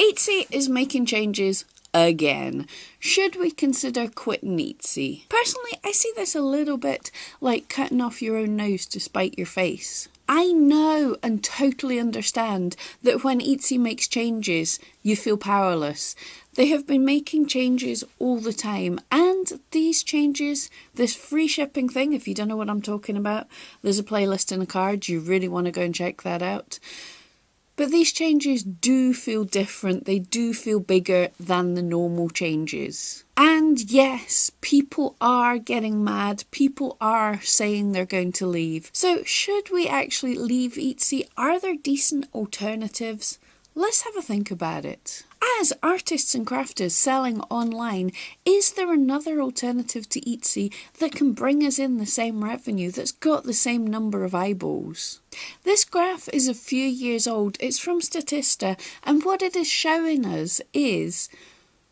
Etsy is making changes again. Should we consider quitting Etsy? Personally, I see this a little bit like cutting off your own nose to spite your face. I know and totally understand that when Etsy makes changes, you feel powerless. They have been making changes all the time, and these changes, this free shipping thing, if you don't know what I'm talking about, there's a playlist in the cards, you really want to go and check that out. But these changes do feel different, they do feel bigger than the normal changes. And yes, people are getting mad, people are saying they're going to leave. So should we actually leave Etsy? Are there decent alternatives? Let's have a think about it. As artists and crafters selling online, is there another alternative to Etsy that can bring us in the same revenue, that's got the same number of eyeballs? This graph is a few years old, it's from Statista, and what it is showing us is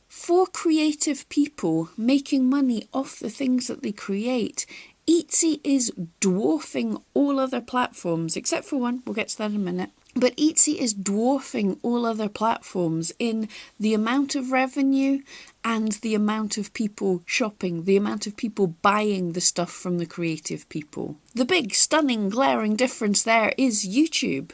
for creative people making money off the things that they create, Etsy is dwarfing all other platforms, except for one, we'll get to that in a minute. But Etsy is dwarfing all other platforms in the amount of revenue and the amount of people shopping, the amount of people buying the stuff from the creative people. The big, stunning, glaring difference there is YouTube.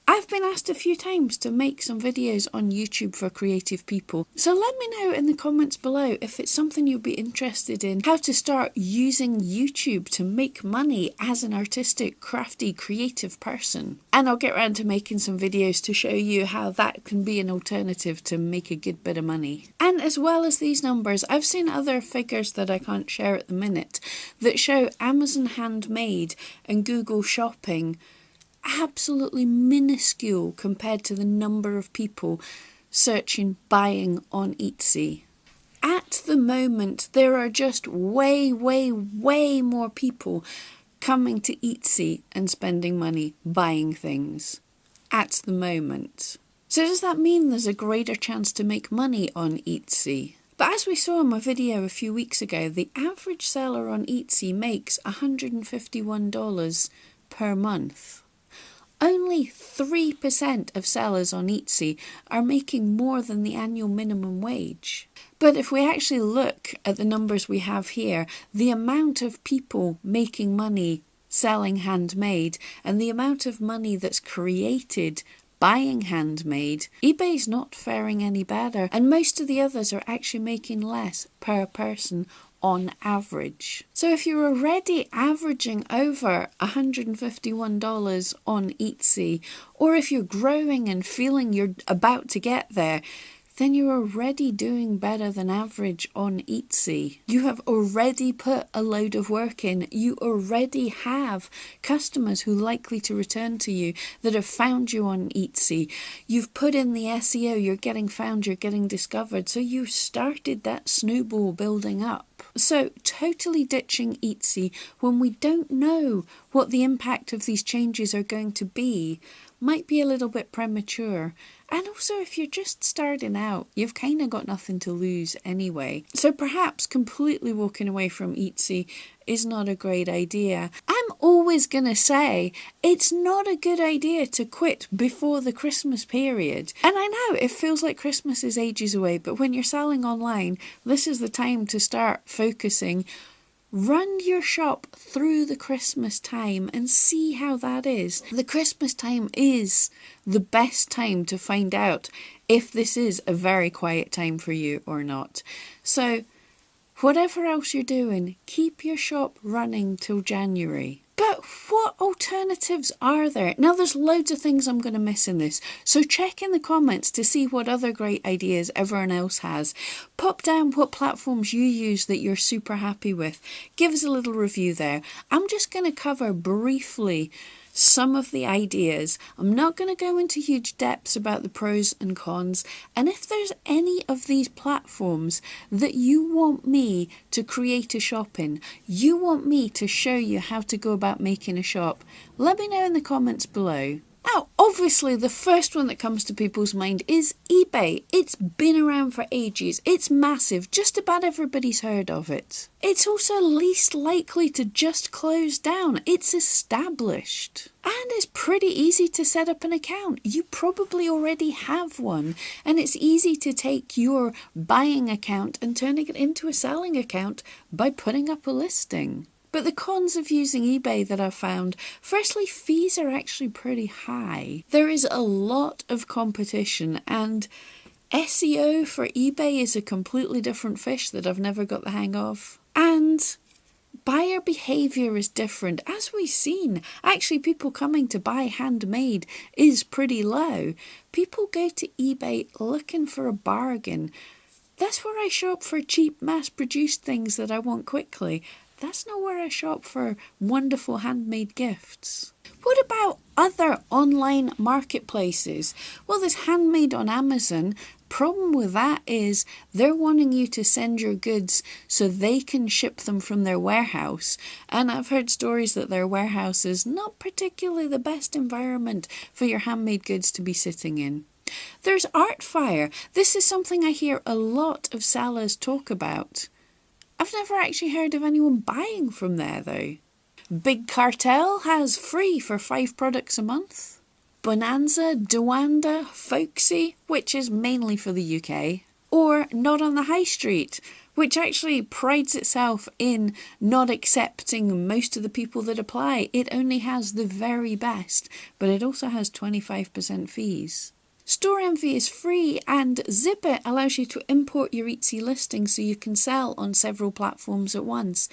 I've been asked a few times to make some videos on YouTube for creative people. So let me know in the comments below if it's something you'd be interested in, how to start using YouTube to make money as an artistic, crafty, creative person. And I'll get around to making some videos to show you how that can be an alternative to make a good bit of money. And as well as these numbers, I've seen other figures that I can't share at the minute that show Amazon Handmade and Google Shopping absolutely minuscule compared to the number of people searching buying on Etsy. At the moment, there are just way more people coming to Etsy and spending money buying things at the moment. So does that mean there's a greater chance to make money on Etsy? But as we saw in my video a few weeks ago, the average seller on Etsy makes $151 per month. Only 3% of sellers on Etsy are making more than the annual minimum wage. But if we actually look at the numbers we have here, the amount of people making money selling handmade and the amount of money that's created buying handmade, eBay's not faring any better, and most of the others are actually making less per person on average. So if you're already averaging over $151 on Etsy, or if you're growing and feeling you're about to get there, then you're already doing better than average on Etsy. You have already put a load of work in. You already have customers who are likely to return to you that have found you on Etsy. You've put in the SEO, you're getting found, you're getting discovered. So you started that snowball building up. So totally ditching Etsy when we don't know what the impact of these changes are going to be might be a little bit premature. And also, if you're just starting out, you've kind of got nothing to lose anyway. So perhaps completely walking away from Etsy is not a great idea. I'm always going to say it's not a good idea to quit before the Christmas period. And I know it feels like Christmas is ages away, but when you're selling online, this is the time to start focusing. Run your shop through the Christmas time and see how that is. The Christmas time is the best time to find out if this is a very quiet time for you or not. So whatever else you're doing, keep your shop running till January. But what alternatives are there? Now there's loads of things I'm going to miss in this, so check in the comments to see what other great ideas everyone else has. Pop down what platforms you use that you're super happy with. Give us a little review there. I'm just going to cover briefly some of the ideas. I'm not going to go into huge depths about the pros and cons, and if there's any of these platforms that you want me to create a shop in, you want me to show you how to go about making a shop, let me know in the comments below. Now, obviously, the first one that comes to people's mind is eBay. It's been around for ages. It's massive. Just about everybody's heard of it. It's also least likely to just close down. It's established. And it's pretty easy to set up an account. You probably already have one. And it's easy to take your buying account and turning it into a selling account by putting up a listing. But the cons of using eBay that I've found, firstly, fees are actually pretty high. There is a lot of competition, and SEO for eBay is a completely different fish that I've never got the hang of. And buyer behaviour is different. As we've seen, actually people coming to buy handmade is pretty low. People go to eBay looking for a bargain. That's where I shop for cheap mass-produced things that I want quickly. That's not where I shop for wonderful handmade gifts. What about other online marketplaces? Well, there's Handmade on Amazon. Problem with that is they're wanting you to send your goods so they can ship them from their warehouse. And I've heard stories that their warehouse is not particularly the best environment for your handmade goods to be sitting in. There's Artfire. This is something I hear a lot of sellers talk about. I've never actually heard of anyone buying from there though. Big Cartel has free for 5 products a month. Bonanza, Dewanda, Folksy, which is mainly for the UK. Or Not on the High Street, which actually prides itself in not accepting most of the people that apply. It only has the very best, but it also has 25% fees. Store Envy is free, and Zipit allows you to import your Etsy listing so you can sell on several platforms at once.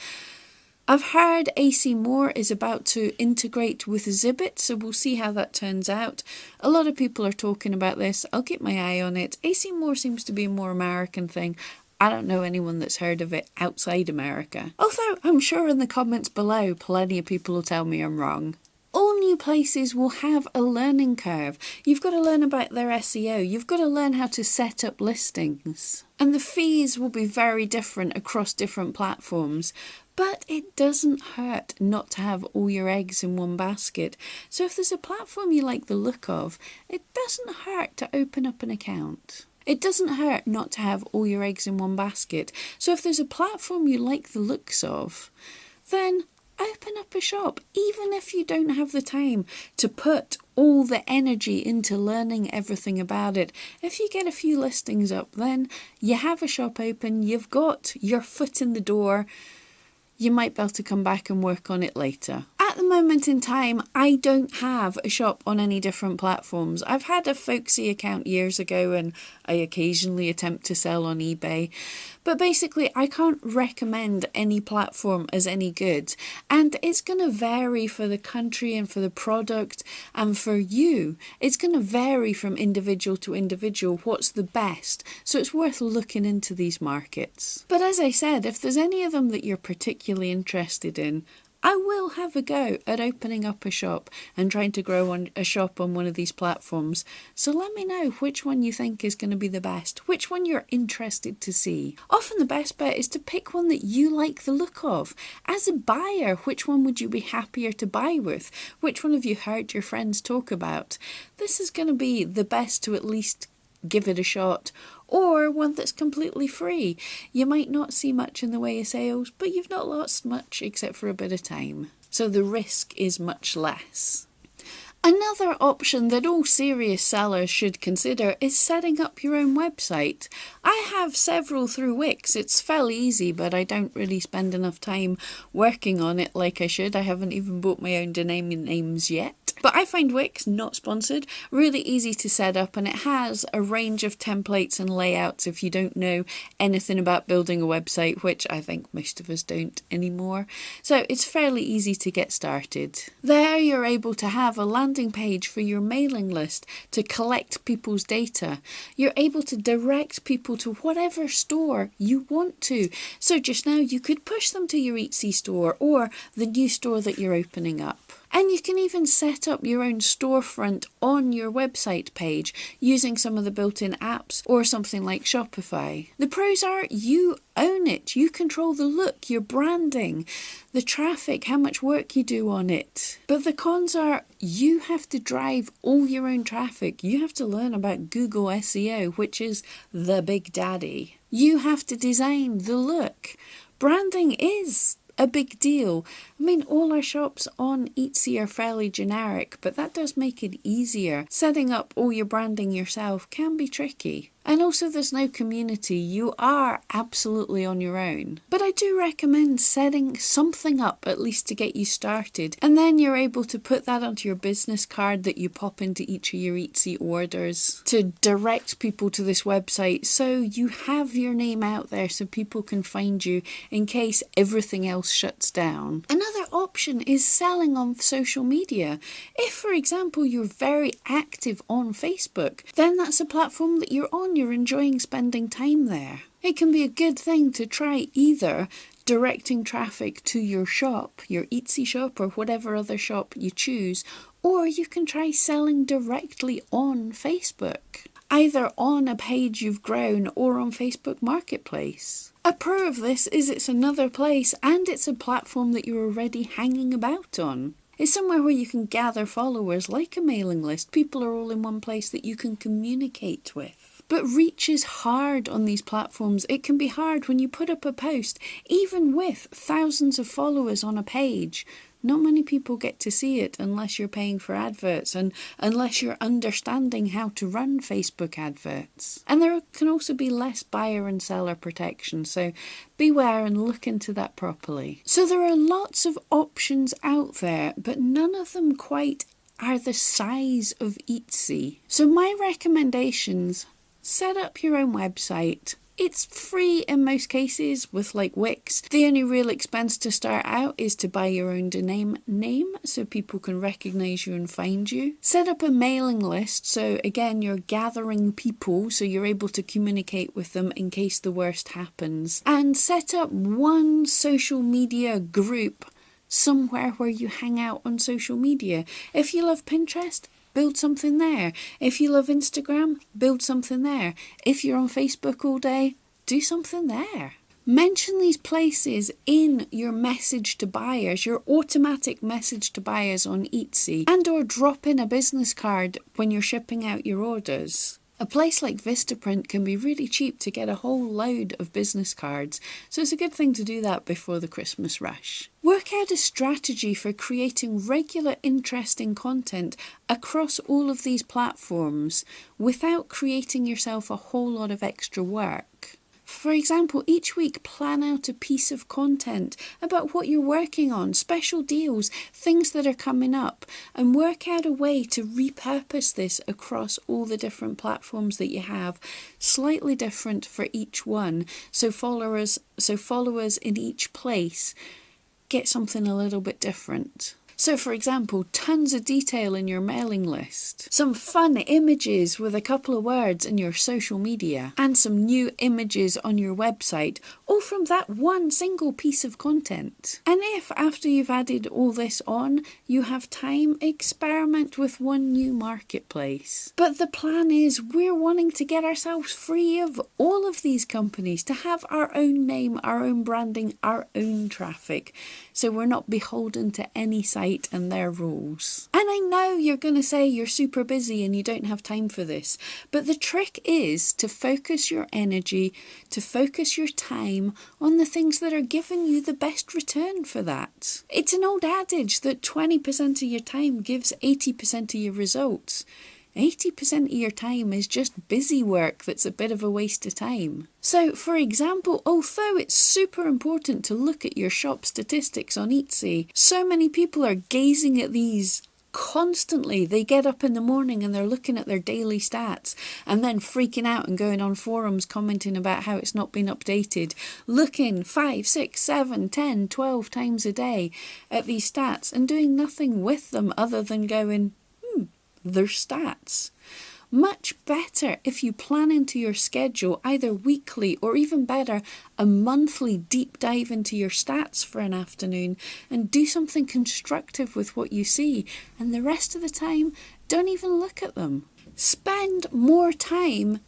I've heard AC More is about to integrate with Zipit, so we'll see how that turns out. A lot of people are talking about this. I'll keep my eye on it. AC More seems to be a more American thing. I don't know anyone that's heard of it outside America. Although I'm sure in the comments below, plenty of people will tell me I'm wrong. All new places will have a learning curve. You've got to learn about their SEO. You've got to learn how to set up listings. And the fees will be very different across different platforms. But it doesn't hurt not to have all your eggs in one basket. So if there's a platform you like the look of, it doesn't hurt to open up an account. It doesn't hurt not to have all your eggs in one basket. So if there's a platform you like the looks of, then open up a shop, even if you don't have the time to put all the energy into learning everything about it. If you get a few listings up, then you have a shop open, you've got your foot in the door, you might be able to come back and work on it later. At the moment in time, I don't have a shop on any different platforms. I've had a Folksy account years ago and I occasionally attempt to sell on eBay. But basically, I can't recommend any platform as any good. And it's going to vary for the country and for the product and for you. It's going to vary from individual to individual what's the best. So it's worth looking into these markets. But as I said, if there's any of them that you're particularly interested in, I will have a go at opening up a shop and trying to grow a shop on one of these platforms. So let me know which one you think is going to be the best, which one you're interested to see. Often the best bet is to pick one that you like the look of. As a buyer, which one would you be happier to buy with? Which one have you heard your friends talk about? This is going to be the best to at least give it a shot. Or one that's completely free. You might not see much in the way of sales, but you've not lost much except for a bit of time. So the risk is much less. Another option that all serious sellers should consider is setting up your own website. I have several through Wix. It's fairly easy, but I don't really spend enough time working on it like I should. I haven't even bought my own domain names yet. But I find Wix, not sponsored, really easy to set up, and it has a range of templates and layouts if you don't know anything about building a website, which I think most of us don't anymore. So it's fairly easy to get started. There you're able to have a landing page for your mailing list to collect people's data. You're able to direct people to whatever store you want to. So just now you could push them to your Etsy store or the new store that you're opening up. And you can even set up your own storefront on your website page using some of the built-in apps or something like Shopify. The pros are you own it. You control the look, your branding, the traffic, how much work you do on it. But the cons are you have to drive all your own traffic. You have to learn about Google SEO, which is the big daddy. You have to design the look. Branding is a big deal. I mean, all our shops on Etsy are fairly generic, but that does make it easier. Setting up all your branding yourself can be tricky. And also there's no community. You are absolutely on your own. But I do recommend setting something up at least to get you started. And then you're able to put that onto your business card that you pop into each of your Etsy orders to direct people to this website so you have your name out there so people can find you in case everything else shuts down. Another option is selling on social media. If, for example, you're very active on Facebook, then that's a platform that you're on. You're enjoying spending time there. It can be a good thing to try either directing traffic to your shop, your Etsy shop or whatever other shop you choose, or you can try selling directly on Facebook, either on a page you've grown or on Facebook Marketplace. A pro of this is it's another place and it's a platform that you're already hanging about on. It's somewhere where you can gather followers like a mailing list. People are all in one place that you can communicate with. But reach is hard on these platforms. It can be hard when you put up a post, even with thousands of followers on a page. Not many people get to see it unless you're paying for adverts and unless you're understanding how to run Facebook adverts. And there can also be less buyer and seller protection, so beware and look into that properly. So there are lots of options out there, but none of them quite are the size of Etsy. So my recommendations: set up your own website. It's free in most cases with like Wix. The only real expense to start out is to buy your own domain name so people can recognize you and find you. Set up a mailing list so again you're gathering people so you're able to communicate with them in case the worst happens. And set up one social media group somewhere where you hang out on social media. If you love Pinterest, build something there. If you love Instagram, build something there. If you're on Facebook all day, do something there. Mention these places in your message to buyers, your automatic message to buyers on Etsy, and or drop in a business card when you're shipping out your orders. A place like Vistaprint can be really cheap to get a whole load of business cards, so it's a good thing to do that before the Christmas rush. Work out a strategy for creating regular, interesting content across all of these platforms without creating yourself a whole lot of extra work. For example, each week plan out a piece of content about what you're working on, special deals, things that are coming up, and work out a way to repurpose this across all the different platforms that you have, slightly different for each one, so followers in each place get something a little bit different. So for example, tons of detail in your mailing list, some fun images with a couple of words in your social media, and some new images on your website, all from that one single piece of content. And if after you've added all this on, you have time, experiment with one new marketplace. But the plan is we're wanting to get ourselves free of all of these companies, to have our own name, our own branding, our own traffic, so we're not beholden to any site and their rules. And I know you're going to say you're super busy and you don't have time for this, but the trick is to focus your energy, to focus your time on the things that are giving you the best return for that. It's an old adage that 20% of your time gives 80% of your results. 80% of your time is just busy work that's a bit of a waste of time. So, for example, although it's super important to look at your shop statistics on Etsy, so many people are gazing at these constantly. They get up in the morning and they're looking at their daily stats and then freaking out and going on forums commenting about how it's not been updated, looking 5, 6, 7, 10, 12 times a day at these stats and doing nothing with them other than going, their stats. Much better if you plan into your schedule either weekly or even better, a monthly deep dive into your stats for an afternoon and do something constructive with what you see, and the rest of the time, don't even look at them. Spend more time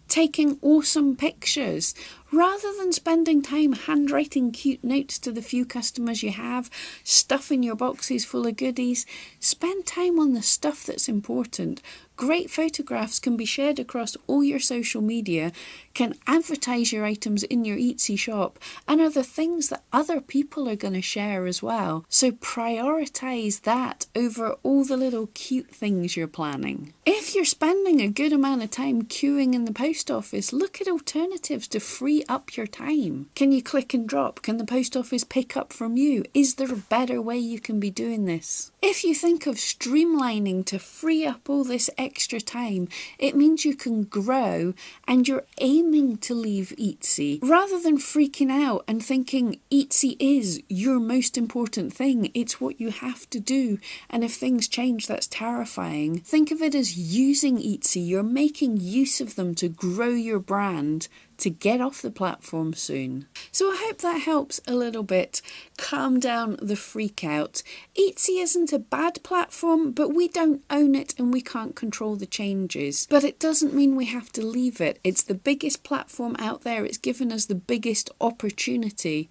taking awesome pictures. Rather than spending time handwriting cute notes to the few customers you have, stuffing your boxes full of goodies, spend time on the stuff that's important. Great photographs can be shared across all your social media, can advertise your items in your Etsy shop, and are the things that other people are going to share as well. So prioritise that over all the little cute things you're planning. If you're spending a good amount of time queuing in the post office, look at alternatives to free up your time. Can you click and drop? Can the post office pick up from you? Is there a better way you can be doing this? If you think of streamlining to free up all this extra time, it means you can grow and you're aiming to leave Etsy rather than freaking out and thinking Etsy is your most important thing. It's what you have to do, and if things change, that's terrifying. Think of it as using Etsy. You're making use of them to grow your brand, to get off the platform soon. So I hope that helps a little bit calm down the freak out. Etsy isn't a bad platform, but we don't own it and we can't control the changes. But it doesn't mean we have to leave it. It's the biggest platform out there. It's given us the biggest opportunity,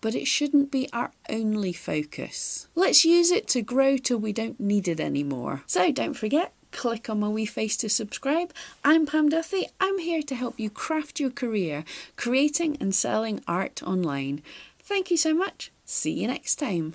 but it shouldn't be our only focus. Let's use it to grow till we don't need it anymore. So don't forget, click on my wee face to subscribe. I'm Pam Duthie. I'm here to help you craft your career, creating and selling art online. Thank you so much. See you next time.